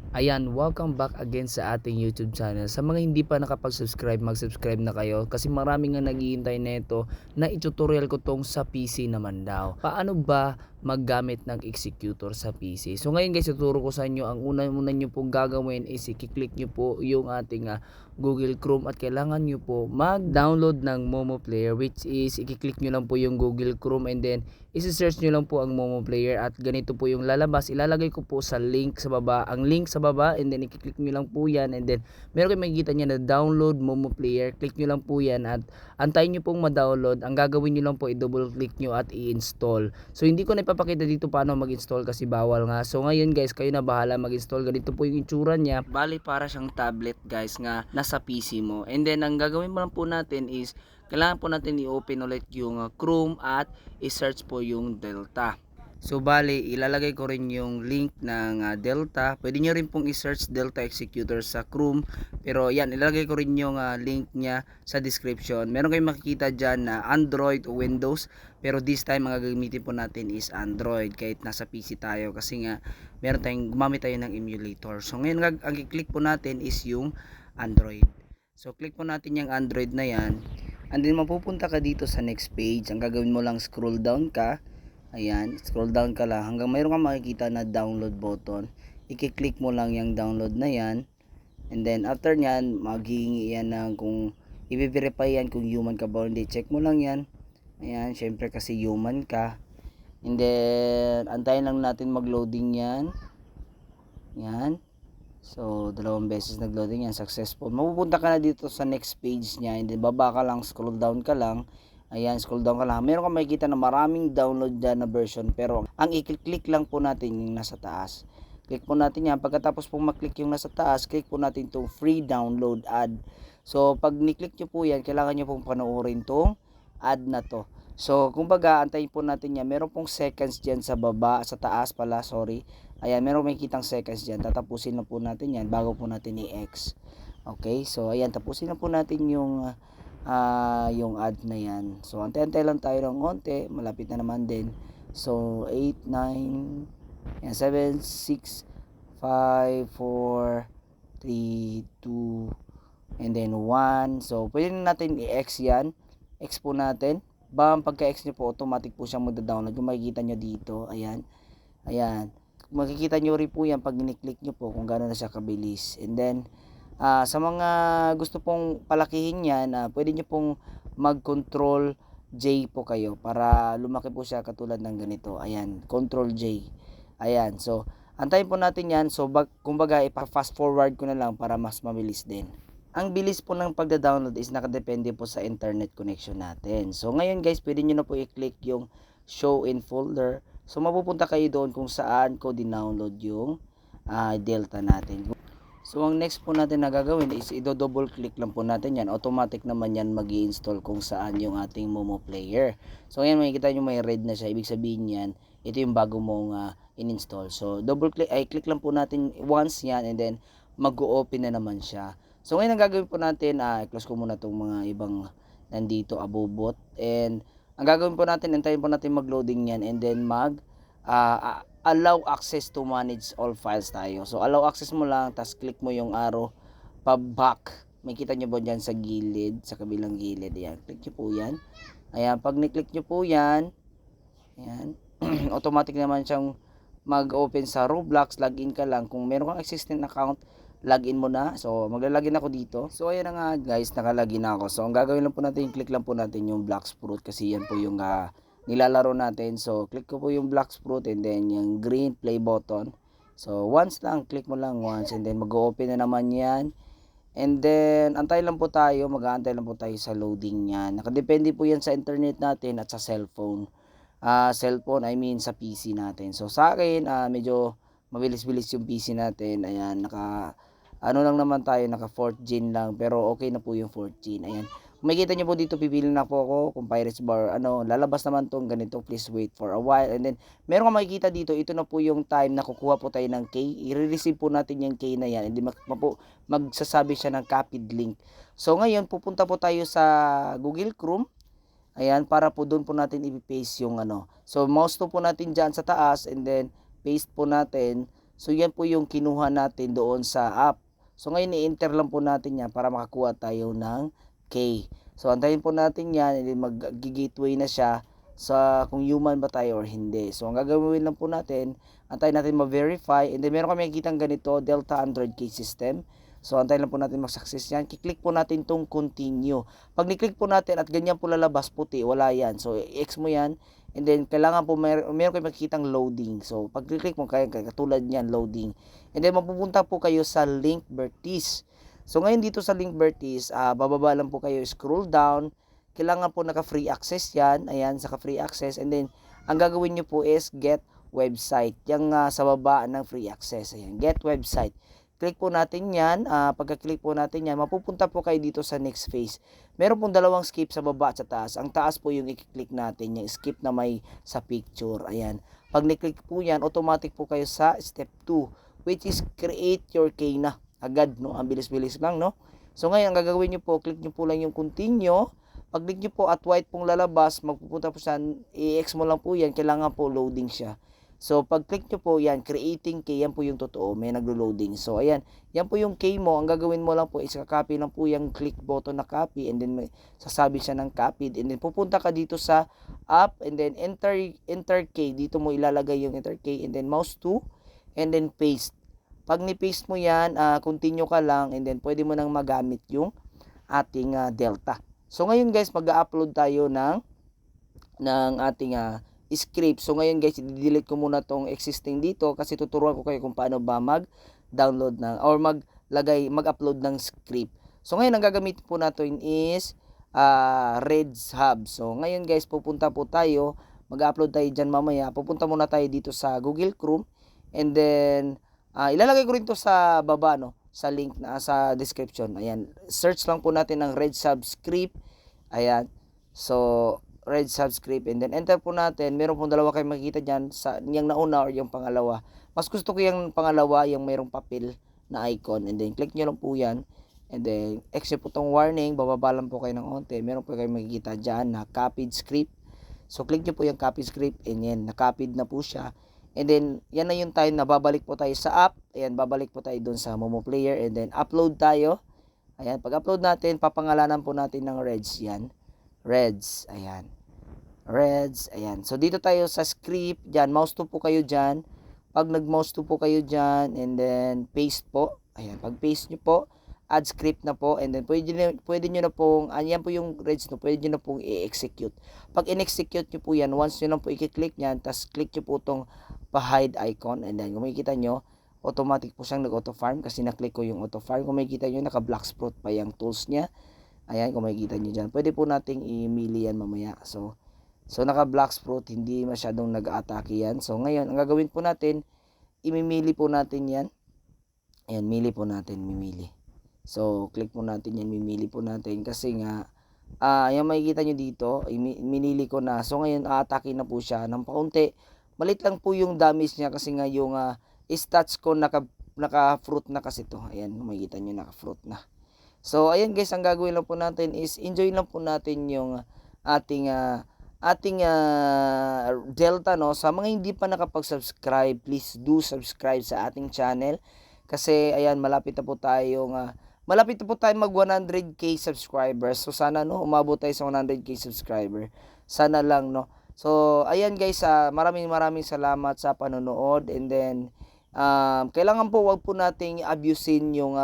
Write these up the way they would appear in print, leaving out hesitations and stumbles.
Ayan, welcome back again sa ating YouTube channel. Sa mga hindi pa nakapag-subscribe, mag-subscribe na kayo kasi marami nga naghihintay nito na itutorial ko tong sa PC naman daw. Paano ba maggamit ng executor sa PC? So ngayon guys, tuturo ko sa inyo. Ang una-una nyo pong gagawin is i-click nyo po yung ating Google Chrome at kailangan nyo po mag-download ng Momo Player, which is i-click nyo lang po yung Google Chrome and then isi-search nyo lang po ang Momo Player at ganito po yung lalabas. Ilalagay ko po sa link sa baba, ang link sa baba, and then i-click nyo lang po yan and then meron kayong makikita nyo na download Momo Player. Click nyo lang po yan at antayin nyo pong ma-download. Ang gagawin nyo lang po i-double click nyo at i-install. So hindi ko na ipapakita dito paano mag-install kasi bawal nga. So ngayon guys, kayo na bahala mag-install. Ganito po yung itsura niya. Bali para siyang tablet guys nga nasa PC mo. And then ang gagawin mo lang po natin is kailangan po natin i-open ulit yung Chrome at i-search po yung Delta. So bali, ilalagay ko rin yung link ng Delta. Pwede nyo rin pong i-search Delta Executor sa Chrome. Pero yan, ilalagay ko rin yung link niya sa description. Meron kayong makikita dyan na Android o Windows. Pero this time, ang gagamitin po natin is Android. Kahit nasa PC tayo. Kasi nga, meron tayong, gumamit tayo ng emulator. So ngayon, ang i-click po natin is yung Android. So click po natin yung Android na yan. And then mapupunta ka dito sa next page. Ang gagawin mo lang, scroll down ka. Ayan, scroll down ka lang hanggang mayroon kang makikita na download button. I-click mo lang yung download na yan. And then after nyan, maghihingi yan ng kung i-verify yan kung human ka ba o hindi. Check mo lang yan. Ayan, syempre kasi human ka. And then antayin lang natin mag-loading yan. Yan. So, dalawang beses nag-loading yan, successful. Mapupunta ka na dito sa next page niya. And then baba ka lang, scroll down ka lang. Ayan, scroll down ka lang. Meron kang makikita na maraming download dyan na version. Pero ang i-click lang po natin yung nasa taas. Click po natin yan. Pagkatapos po maklik yung nasa taas, click po natin itong free download ad. So, pag ni-click nyo po yan, kailangan nyo pong panoorin itong ad na to. So, kumbaga, antayin po natin yan. Meron pong seconds dyan sa baba, sa taas pala, sorry. Ayan, meron may kitang seconds dyan. Tatapusin na po natin yan bago po natin i-X. Okay, so ayan, tapusin na po natin yung ad na yan. So antay-antay lang tayo ng konti, malapit na naman din. So 8, 9, yan, 7, 6, 5, 4, 3, 2, and then 1. So pwede na natin i-X yan. X po natin. Bam, pagka-X nyo po, automatic po siyang magda-download. Kung makikita nyo dito, ayan. Ayan. Makikita nyo rin po yan pag ni-click nyo po kung gano'n na siya kabilis. And then, sa mga gusto pong palakihin yan, pwede nyo pong mag-control J po kayo para lumaki po siya katulad ng ganito. Ayan, control J. Ayan, so antayin po natin yan. So kumbaga ipa-fast forward ko na lang para mas mabilis din. Ang bilis po ng pagda-download is nakadepende po sa internet connection natin. So ngayon guys, pwede nyo na po i-click yung show in folder. So mapupunta kayo doon kung saan ko din-download yung Delta natin. So ang next po natin na gagawin is i-double click lang po natin yan. Automatic naman yan mag-i-install kung saan yung ating Momo Player. So ngayon makikita nyo may red na siya. Ibig sabihin yan, ito yung bago mong in-install. So double click, click lang po natin once yan and then mag-o-open na naman siya. So ngayon ang gagawin po natin, i-close ko muna itong mga ibang nandito abobot. And ang gagawin po natin, antayin po natin mag-loading yan and then allow access to manage all files tayo. So allow access mo lang, tapos click mo yung arrow pa back. May kita nyo po dyan sa gilid, sa kabilang gilid. Ayan, click nyo po yan. Ayan, pag ni-click nyo po yan, ayan, automatic naman siyang mag-open sa Roblox. Login ka lang. Kung meron kang existing account, login mo na. So maglalagin ako dito. So ayan na nga guys, nakalagin na ako. So ang gagawin lang po natin, click lang po natin yung Blox Fruit kasi yan po yung nilalaro natin. So click ko po yung Blox Fruit and then yung green play button. So once lang, click mo lang once and then mag-open na naman yan. And then antay lang po tayo, mag-aantay lang po tayo sa loading yan. Nakadepende po yan sa internet natin at sa cellphone. Cellphone, I mean sa PC natin. So sa akin, medyo mabilis-bilis yung PC natin. Ayan, ano lang naman tayo, naka 4th gen lang, pero okay na po yung 4th gen. Ayan. Kung makikita niyo po dito, pipili na po ako kung Pirates Bar, lalabas naman tong ganito, please wait for a while. And then, meron kang makikita dito, ito na po yung time na kukuha po tayo ng K. I-receive po natin yung K na yan. And then, magsasabi siya ng copied link. So, ngayon, pupunta po tayo sa Google Chrome. Ayan, para po doon po natin i-paste yung So, mouse to po natin dyan sa taas and then, paste po natin So yan po yung kinuha natin doon sa app. So ngayon i-enter lang po natin yan para makakuha tayo ng K. So antayin po natin yan, and then mag-gateway na siya sa kung human ba tayo or hindi. So ang gagawin lang po natin, antayin natin ma-verify, and then meron kami nakikitang ganito, Delta Android K system. So antayin lang po natin mag-success yan. Kiklik po natin tong continue. Pag ni-click po natin at ganyan po lalabas puti, wala yan. So i-X mo yan, and then kailangan po meron kayo makikitang loading. So pag click mo kaya katulad niyan, loading. And then mapupunta po kayo sa link Bertis. So ngayon dito sa link Bertis, bababa lang po kayo, scroll down. Kailangan po naka-free access yan. Ayan, saka free access. And then ang gagawin nyo po is get website. Yang sa baba ng free access. Ayan, get website. Click po natin yan. Pagka-click po natin yan, mapupunta po kayo dito sa next phase. Meron pong dalawang skip sa baba at sa taas. Ang taas po yung i-click natin, yung skip na may sa picture. Ayan. Pag ni-click po yan, automatic po kayo sa step 2, which is create your key na. Agad, no? Ang bilis-bilis lang, no? So ngayon, ang gagawin nyo po, click nyo po lang yung continue. Pag click nyo po at white pong lalabas, magpupunta po sa i-X mo lang po yan, kailangan po loading siya. So, pag click nyo po yan, creating key, yan po yung totoo, may naglo-loading. So, ayan, yan po yung key mo. Ang gagawin mo lang po is copy lang po yung click button na copy, and then sasabi siya ng copied. And then, pupunta ka dito sa app, and then enter key. Dito mo ilalagay yung enter key, and then mouse to, and then paste. Pag ni-paste mo yan, continue ka lang, and then pwede mo nang magamit yung ating Delta. So, ngayon guys, mag-upload tayo ng ating script. So ngayon guys, i-delete ko muna tong existing dito kasi tuturuan ko kayo kung paano ba mag-download ng or mag-upload ng script. So ngayon ang gagamitin po natin is Reds Hub. So ngayon guys, pupunta po tayo, mag-upload tayo diyan mamaya. Pupunta muna tayo dito sa Google Chrome, and then ilalagay ko rin to sa baba, no, sa link na sa description. Ayan, search lang po natin ng Reds Hub script. Ayan. So Red subscript, and then enter po natin. Meron pong dalawa kayo makikita dyan, yung nauna or yung pangalawa. Mas gusto ko yung pangalawa, yung mayroong papel na icon, and then click nyo lang po yan, and then X nyo po tong warning, bababa lang po kayo ng onte. Meron po kayo makikita dyan na copied script. So click nyo po yung copied script, and yan, na-copied na po siya. And then yan na yung time na babalik po tayo sa app. Ayan, babalik po tayo dun sa Momo Player, and then upload tayo. Ayan, pag upload natin, papangalanan po natin ng Reds yan. Reds, ayan. Reds, ayan. So, dito tayo sa script, dyan, mouse to po kayo dyan. Pag nag-mouse to po kayo dyan, and then paste po. Ayan, pag paste nyo po, add script na po, and then pwede nyo na pong, yan po yung Reds, no, pwede nyo na pong i-execute. Pag in-execute nyo po yan, once nyo lang po i-click nyan, tas click nyo po itong pa-hide icon, and then kung makikita nyo, automatic po siyang nag-auto-farm kasi na-click ko yung auto-farm. Kung makikita nyo, naka-black sprout pa yung tools nya. Ayan, kung makikita nyo dyan, pwede po nating i-melee yan mamaya. So naka-black sprout, hindi masyadong nag-atake yan. So ngayon, ang gagawin po natin, imimili po natin yan. Ayan, mili po natin, mimili. So, click po natin yan, mimili po natin. Kasi nga, yung makikita nyo dito, minili ko na. So ngayon, aatake na po siya ng paunti. Malit lang po yung damage niya kasi nga yung stats ko naka-fruit na kasi to. Ayan, makikita nyo, naka-fruit na. So, ayan guys, ang gagawin lang po natin is enjoy lang po natin yung ating Delta, no. Sa mga hindi pa nakapag-subscribe, please do subscribe sa ating channel kasi ayan, malapit na po tayong mag 100k subscribers. So sana, no, umabot tayo sa 100k subscriber. Sana lang, no. So ayan guys, maraming salamat sa panonood, and then kailangan po wag po nating abusin yung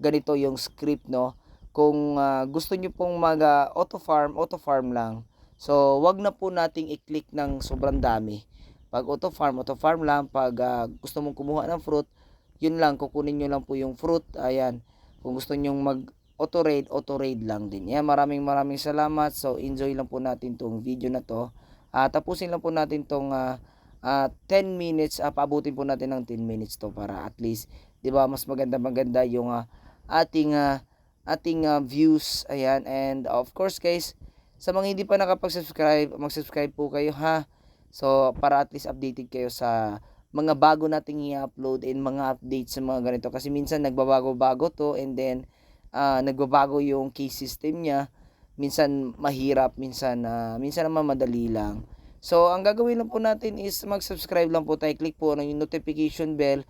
ganito yung script, no. Kung gusto niyo pong mag auto farm lang. So, wag na po nating i-click ng sobrang dami. Pag auto farm lang. Pag gusto mong kumuha ng fruit, yun lang, kukunin nyo lang po yung fruit. Ayan. Kung gusto nyo mag auto raid lang din. Ayan, maraming salamat. So, enjoy lang po natin tong video na to. Tapusin lang po natin tong 10 minutes. Paabutin po natin ng 10 minutes to para at least, di ba, mas maganda yung ating views. Ayan. And of course guys, sa mga hindi pa nakapag-subscribe, mag-subscribe po kayo ha. So, para at least updated kayo sa mga bago nating i-upload and mga updates sa mga ganito. Kasi minsan nagbabago-bago to, and then nagbabago yung key system niya. Minsan mahirap, minsan naman madali lang. So, ang gagawin lang po natin is mag-subscribe lang po tayo. Click po ng notification bell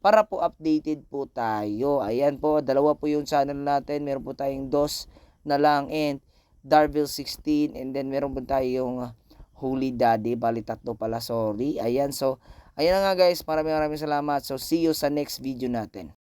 para po updated po tayo. Ayan po, dalawa po yung channel natin. Meron po tayong DOS na lang and Darville 16, and then meron po tayong Holy Daddy, bali tatlo pala, sorry. Ayan, so ayan na nga guys, maraming salamat. So see you sa next video natin.